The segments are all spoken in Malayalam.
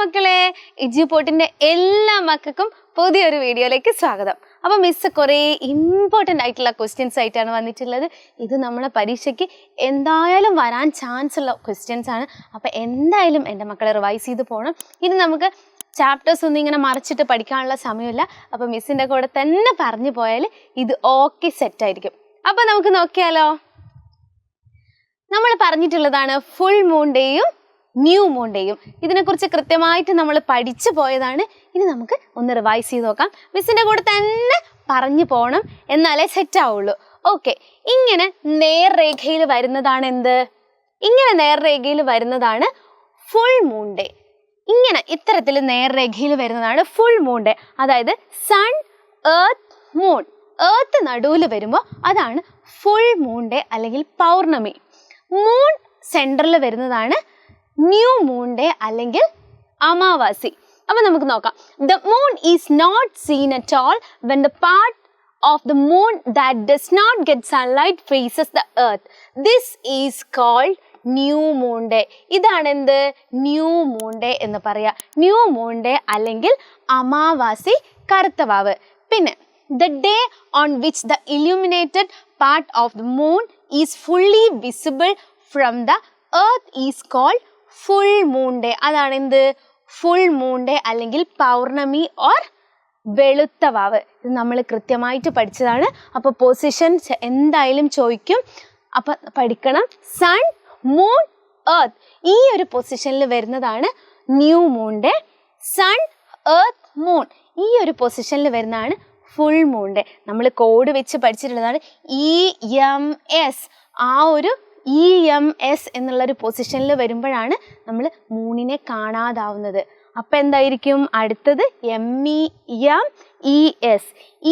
മക്കളെ, എജ്യൂപോർട്ടിന്റെ എല്ലാ മക്കൾക്കും പുതിയൊരു വീഡിയോയിലേക്ക് സ്വാഗതം. അപ്പോൾ മിസ് കുറേ ഇമ്പോർട്ടൻ്റ് ആയിട്ടുള്ള ക്വസ്റ്റ്യൻസ് ആയിട്ടാണ് വന്നിട്ടുള്ളത്. ഇത് നമ്മളെ പരീക്ഷയ്ക്ക് എന്തായാലും വരാൻ ചാൻസ് ഉള്ള ക്വസ്റ്റ്യൻസ് ആണ്. അപ്പോൾ എന്തായാലും എൻ്റെ മക്കളെ റിവൈസ് ചെയ്ത് പോകണം. ഇനി നമുക്ക് ചാപ്റ്റേഴ്സ് ഒന്നും ഇങ്ങനെ മറിച്ചിട്ട് പഠിക്കാനുള്ള സമയമില്ല. അപ്പോൾ മിസ്സിൻ്റെ കൂടെ തന്നെ പറഞ്ഞു പോയാൽ ഇത് ഓക്കെ സെറ്റായിരിക്കും. അപ്പോൾ നമുക്ക് നോക്കിയാലോ. നമ്മൾ പറഞ്ഞിട്ടുള്ളതാണ് ഫുൾ മൂൺ ഡേയും ന്യൂ മൂൺ ഡേയും. ഇതിനെക്കുറിച്ച് കൃത്യമായിട്ട് നമ്മൾ പഠിച്ചു പോയതാണ്. ഇനി നമുക്ക് ഒന്ന് റിവൈസ് ചെയ്ത് നോക്കാം. മിസ്സിൻ്റെ കൂടെ തന്നെ പറഞ്ഞു പോകണം, എന്നാലേ സെറ്റ് ആവുള്ളൂ. ഓക്കെ, ഇങ്ങനെ നേർരേഖയിൽ വരുന്നതാണ് എന്ത്? ഇങ്ങനെ നേർരേഖയിൽ വരുന്നതാണ് ഫുൾ മൂൺ ഡേ. ഇങ്ങനെ ഇത്തരത്തിൽ നേർരേഖയിൽ വരുന്നതാണ് ഫുൾ മൂൺ ഡേ. അതായത് സൺ, എർത്ത്, മൂൺ. എർത്ത് നടുവിൽ വരുമ്പോൾ അതാണ് ഫുൾ മൂൺ ഡേ അല്ലെങ്കിൽ പൗർണമി. മൂൺ സെൻറ്ററിൽ വരുന്നതാണ് ന്യൂ മൂൺ ഡേ അല്ലെങ്കിൽ അമാവാസി. അപ്പോൾ നമുക്ക് നോക്കാം. The moon is not seen at all when the part of the moon that does not get sunlight faces the earth. This is called new moon day. ഇതാണ് എന്ത്? ന്യൂ മൂൺ ഡേ എന്ന് പറയാം. ന്യൂ മൂൺ ഡേ അല്ലെങ്കിൽ അമാവാസി, കറുത്തവാവ്. പിന്നെ the day on which the illuminated part of the moon is fully visible from the earth is called full moon day. അതാണ് എന്ത്? ഫുൾ മൂൺ ഡേ അല്ലെങ്കിൽ പൗർണമി ഓർ വെളുത്തവാവ്. ഇത് നമ്മൾ കൃത്യമായിട്ട് പഠിച്ചതാണ്. അപ്പോൾ പൊസിഷൻ എന്തായാലും ചോദിക്കും. അപ്പം പഠിക്കണം. സൺ, മൂൺ, എർത്ത്, ഈ ഒരു പൊസിഷനിൽ വരുന്നതാണ് new moon day. Sun, earth, moon, ഈ ഒരു പൊസിഷനിൽ വരുന്നതാണ് ഫുൾ മൂൺ ഡേ. നമ്മൾ കോഡ് വെച്ച് പഠിച്ചിട്ടുള്ളതാണ് EMS. ആ ഒരു EMS എന്നുള്ളൊരു പൊസിഷനിൽ വരുമ്പോഴാണ് നമ്മൾ മൂണിനെ കാണാതാവുന്നത്. അപ്പം എന്തായിരിക്കും അടുത്തത്? MEMES.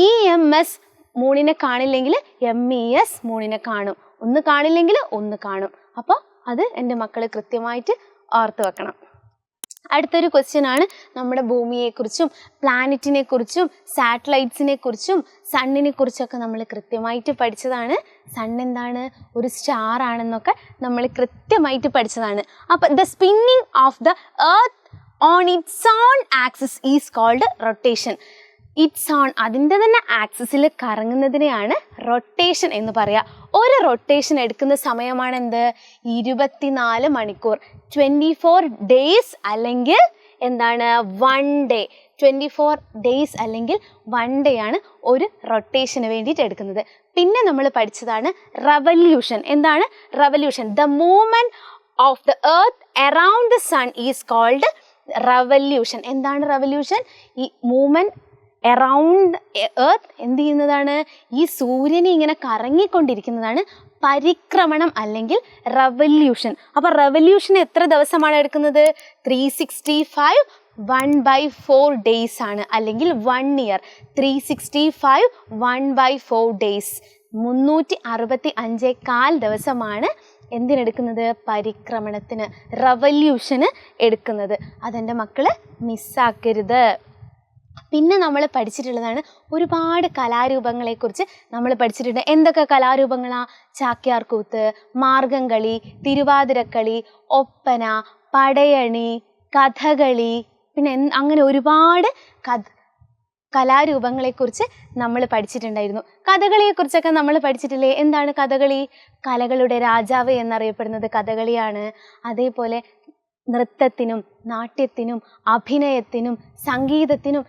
EMS മൂണിനെ കാണില്ലെങ്കിൽ MES മൂണിനെ കാണും. ഒന്ന് കാണില്ലെങ്കിൽ ഒന്ന് കാണും. അപ്പോൾ അത് എൻ്റെ മക്കൾ കൃത്യമായിട്ട് ഓർത്ത് വെക്കണം. അടുത്തൊരു ക്വസ്റ്റ്യൻ ആണ് നമ്മുടെ ഭൂമിയെക്കുറിച്ചും പ്ലാനറ്റിനെ കുറിച്ചും സാറ്റലൈറ്റ്സിനെ കുറിച്ചും സണ്ണിനെ കുറിച്ചൊക്കെ നമ്മൾ കൃത്യമായിട്ട് പഠിച്ചതാണ്. സൺ എന്താണ്? ഒരു സ്റ്റാർ ആണെന്നൊക്കെ നമ്മൾ കൃത്യമായിട്ട് പഠിച്ചതാണ്. അപ്പം the spinning of the earth on its own axis is called rotation. Its own, അതിൻ്റെ തന്നെ ആക്സിസിൽ കറങ്ങുന്നതിനെയാണ് റൊട്ടേഷൻ എന്ന് പറയുക. ഒരു റൊട്ടേഷൻ എടുക്കുന്ന സമയമാണ് എന്ത്? 24 മണിക്കൂർ, 24 ഡേയ്സ് അല്ലെങ്കിൽ എന്താണ്? 1 ഡേ. 24 ഡേയ്സ് അല്ലെങ്കിൽ 1 ഡേ ആണ് ഒരു റൊട്ടേഷന് വേണ്ടിയിട്ട് എടുക്കുന്നത്. പിന്നെ നമ്മൾ പഠിച്ചതാണ് റവല്യൂഷൻ. എന്താണ് revolution? The movement of the earth around the sun is called revolution. എന്താണ് റവല്യൂഷൻ? ഈ മൂവ്മെൻറ്റ് എറൗണ്ട് എർത്ത് എന്ത് ചെയ്യുന്നതാണ്? ഈ സൂര്യനെ ഇങ്ങനെ കറങ്ങിക്കൊണ്ടിരിക്കുന്നതാണ് പരിക്രമണം അല്ലെങ്കിൽ റവല്യൂഷൻ. അപ്പോൾ റവല്യൂഷൻ എത്ര ദിവസമാണ് എടുക്കുന്നത്? 365 1/4 ഡേയ്സ് ആണ്, അല്ലെങ്കിൽ 1 ഇയർ. 365 1/4 ഡേയ്സ്, 365.25 ദിവസമാണ് എന്തിനെടുക്കുന്നത്? പരിക്രമണത്തിന്, റവല്യൂഷന് എടുക്കുന്നത്. അതെൻ്റെ മക്കൾ മിസ്സാക്കരുത്. പിന്നെ നമ്മൾ പഠിച്ചിട്ടുള്ളതാണ് ഒരുപാട് കലാരൂപങ്ങളെക്കുറിച്ച് നമ്മൾ പഠിച്ചിട്ടുണ്ട്. എന്തൊക്കെ കലാരൂപങ്ങളാണ്? ചാക്യാർകൂത്ത്, മാർഗംകളി, തിരുവാതിരക്കളി, ഒപ്പന, പടയണി, കഥകളി, പിന്നെ അങ്ങനെ ഒരുപാട് കലാരൂപങ്ങളെക്കുറിച്ച് നമ്മൾ പഠിച്ചിട്ടുണ്ടായിരുന്നു. കഥകളിയെക്കുറിച്ചൊക്കെ നമ്മൾ പഠിച്ചിട്ടില്ലേ? എന്താണ് കഥകളി? കലകളുടെ രാജാവ് എന്നറിയപ്പെടുന്നത് കഥകളിയാണ്. അതേപോലെ നൃത്തത്തിനും നാട്യത്തിനും അഭിനയത്തിനും സംഗീതത്തിനും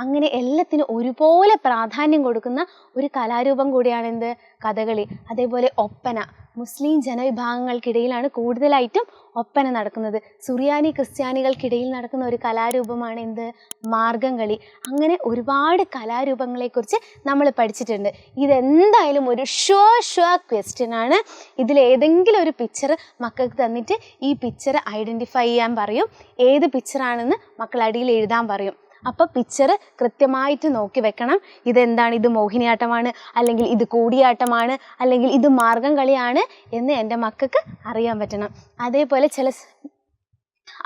അങ്ങനെ എല്ലാത്തിനും ഒരുപോലെ പ്രാധാന്യം കൊടുക്കുന്ന ഒരു കലാരൂപം കൂടിയാണ് എന്ത്? കഥകളി. അതേപോലെ ഒപ്പന. മുസ്ലിം ജനവിഭാഗങ്ങൾക്കിടയിലാണ് കൂടുതലായിട്ടും ഒപ്പന നടക്കുന്നത്. സുറിയാനി ക്രിസ്ത്യാനികൾക്കിടയിൽ നടക്കുന്ന ഒരു കലാരൂപമാണ് എന്ത്? മാർഗംകളി. അങ്ങനെ ഒരുപാട് കലാരൂപങ്ങളെക്കുറിച്ച് നമ്മൾ പഠിച്ചിട്ടുണ്ട്. ഇതെന്തായാലും ഒരു ഷുവർ ക്വസ്റ്റ്യൻ ആണ്. ഇതിലേതെങ്കിലും ഒരു പിക്ചർ മക്കൾക്ക് തന്നിട്ട് ഈ പിക്ചർ ഐഡൻറ്റിഫൈ ചെയ്യാൻ പറയും. ഏത് പിക്ചറാണെന്ന് മക്കൾ അടിയിൽ എഴുതാൻ പറയും. അപ്പോൾ പിക്ചർ കൃത്യമായിട്ട് നോക്കി വെക്കണം. ഇതെന്താണ്? ഇത് മോഹിനിയാട്ടമാണ്, അല്ലെങ്കിൽ ഇത് കൂടിയാട്ടമാണ്, അല്ലെങ്കിൽ ഇത് മാർഗം കളിയാണ് എന്ന് എൻ്റെ മക്കൾക്ക് അറിയാൻ പറ്റണം. അതേപോലെ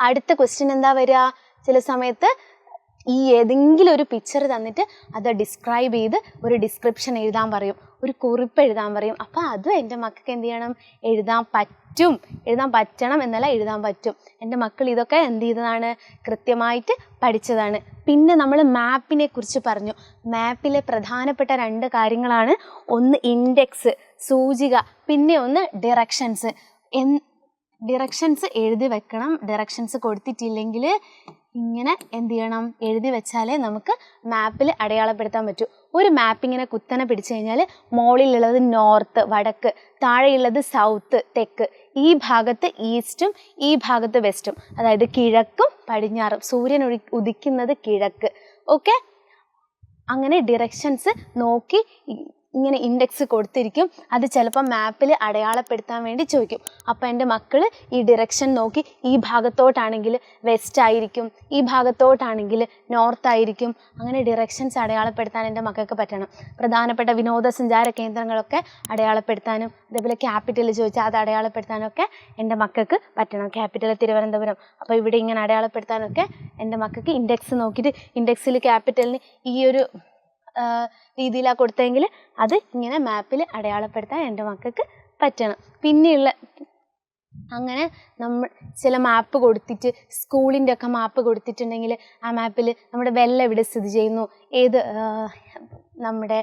അടുത്ത ക്വസ്റ്റ്യൻ എന്താ വരിക? ചില സമയത്ത് ഈ ഏതെങ്കിലും ഒരു പിക്ചർ തന്നിട്ട് അത് ഡിസ്ക്രൈബ് ചെയ്ത് ഒരു ഡിസ്ക്രിപ്ഷൻ എഴുതാൻ പറയും. ഒരു കുറിപ്പ് എഴുതാൻ പറയും. അപ്പോൾ അതും എൻ്റെ മക്കൾക്ക് എന്ത് ചെയ്യണം, എഴുതാൻ പറ്റണം എന്നല്ല, എഴുതാൻ പറ്റും. എൻ്റെ മക്കൾ ഇതൊക്കെ എന്ത് ചെയ്തതാണ്, കൃത്യമായിട്ട് പഠിച്ചതാണ്. പിന്നെ നമ്മൾ മാപ്പിനെ കുറിച്ച് പറഞ്ഞു. മാപ്പിലെ പ്രധാനപ്പെട്ട 2 കാര്യങ്ങളാണ്, ഒന്ന് ഇൻഡെക്സ് സൂചിക, പിന്നെ ഒന്ന് ഡിറക്ഷൻസ്. ഡിറക്ഷൻസ് എഴുതി വെക്കണം. ഡിറക്ഷൻസ് കൊടുത്തിട്ടില്ലെങ്കിൽ ഇങ്ങനെ എന്ത് ചെയ്യണം, എഴുതി വെച്ചാലേ നമുക്ക് മാപ്പിൽ അടയാളപ്പെടുത്താൻ പറ്റൂ. ഒരു മാപ്പിങ്ങനെ കുത്തനെ പിടിച്ചു കഴിഞ്ഞാൽ മുകളിലുള്ളത് നോർത്ത് വടക്ക്, താഴെയുള്ളത് സൗത്ത് തെക്ക്, ഈ ഭാഗത്ത് ഈസ്റ്റും ഈ ഭാഗത്ത് വെസ്റ്റും, അതായത് കിഴക്കും പടിഞ്ഞാറും. സൂര്യൻ ഉദിക്കുന്നത് കിഴക്ക്. ഓക്കെ, അങ്ങനെ ഡിറക്ഷൻസ് നോക്കി ഇങ്ങനെ ഇൻഡെക്സ് കൊടുത്തിരിക്കും. അത് ചിലപ്പോൾ മാപ്പിൽ അടയാളപ്പെടുത്താൻ വേണ്ടി ചോദിക്കും. അപ്പോൾ എൻ്റെ മക്കൾ ഈ ഡിറക്ഷൻ നോക്കി ഈ ഭാഗത്തോട്ടാണെങ്കിൽ വെസ്റ്റ് ആയിരിക്കും, ഈ ഭാഗത്തോട്ടാണെങ്കിൽ നോർത്ത് ആയിരിക്കും. അങ്ങനെ ഡിറക്ഷൻസ് അടയാളപ്പെടുത്താൻ എൻ്റെ മക്കൾക്ക് പറ്റണം. പ്രധാനപ്പെട്ട വിനോദസഞ്ചാര കേന്ദ്രങ്ങളൊക്കെ അടയാളപ്പെടുത്താനും അതേപോലെ ക്യാപിറ്റൽ ചോദിച്ചാൽ അത് അടയാളപ്പെടുത്താനൊക്കെ എൻ്റെ മക്കൾക്ക് പറ്റണം. ക്യാപിറ്റൽ തിരുവനന്തപുരം, അപ്പോൾ ഇവിടെ ഇങ്ങനെ അടയാളപ്പെടുത്താനൊക്കെ എൻ്റെ മക്കൾക്ക് ഇൻഡെക്സ് നോക്കിയിട്ട് ഇൻഡെക്സിൽ ക്യാപിറ്റലിന് ഈ ഒരു രീതിയിലാണ് കൊടുത്തെങ്കിൽ അത് ഇങ്ങനെ മാപ്പിൽ അടയാളപ്പെടുത്താൻ എൻ്റെ മക്കൾക്ക് പറ്റണം. പിന്നെയുള്ള അങ്ങനെ നമ്മൾ ചില മാപ്പ് കൊടുത്തിട്ട്, സ്കൂളിൻ്റെ ഒക്കെ മാപ്പ് കൊടുത്തിട്ടുണ്ടെങ്കിൽ ആ മാപ്പിൽ നമ്മുടെ വെള്ളം എവിടെ സ്ഥിതി ചെയ്യുന്നു, ഏത് നമ്മുടെ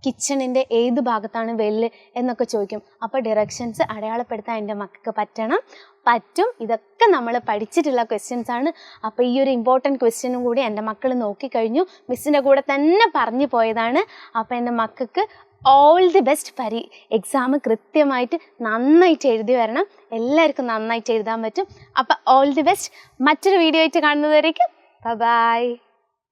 കിച്ചണിൻ്റെ ഏത് ഭാഗത്താണ് വെല്ല് എന്നൊക്കെ ചോദിക്കും. അപ്പോൾ ഡിറക്ഷൻസ് അടയാളപ്പെടുത്താൻ എൻ്റെ മക്കൾക്ക് പറ്റും. ഇതൊക്കെ നമ്മൾ പഠിച്ചിട്ടുള്ള ക്വസ്റ്റ്യൻസ് ആണ്. അപ്പോൾ ഈ ഒരു ഇമ്പോർട്ടൻറ്റ് ക്വസ്റ്റ്യനും കൂടി എൻ്റെ മക്കൾ നോക്കിക്കഴിഞ്ഞു. മിസ്സിൻ്റെ കൂടെ തന്നെ പറഞ്ഞു പോയതാണ്. അപ്പോൾ എൻ്റെ മക്കൾക്ക് ഓൾ ദി ബെസ്റ്റ്. എക്സാം കൃത്യമായിട്ട് നന്നായിട്ട് എഴുതി വരണം. എല്ലാവർക്കും നന്നായിട്ട് എഴുതാൻ പറ്റും. അപ്പോൾ ഓൾ ദി ബെസ്റ്റ്. മറ്റൊരു വീഡിയോ ആയിട്ട് കാണുന്നതുവരേക്കും ബൈ.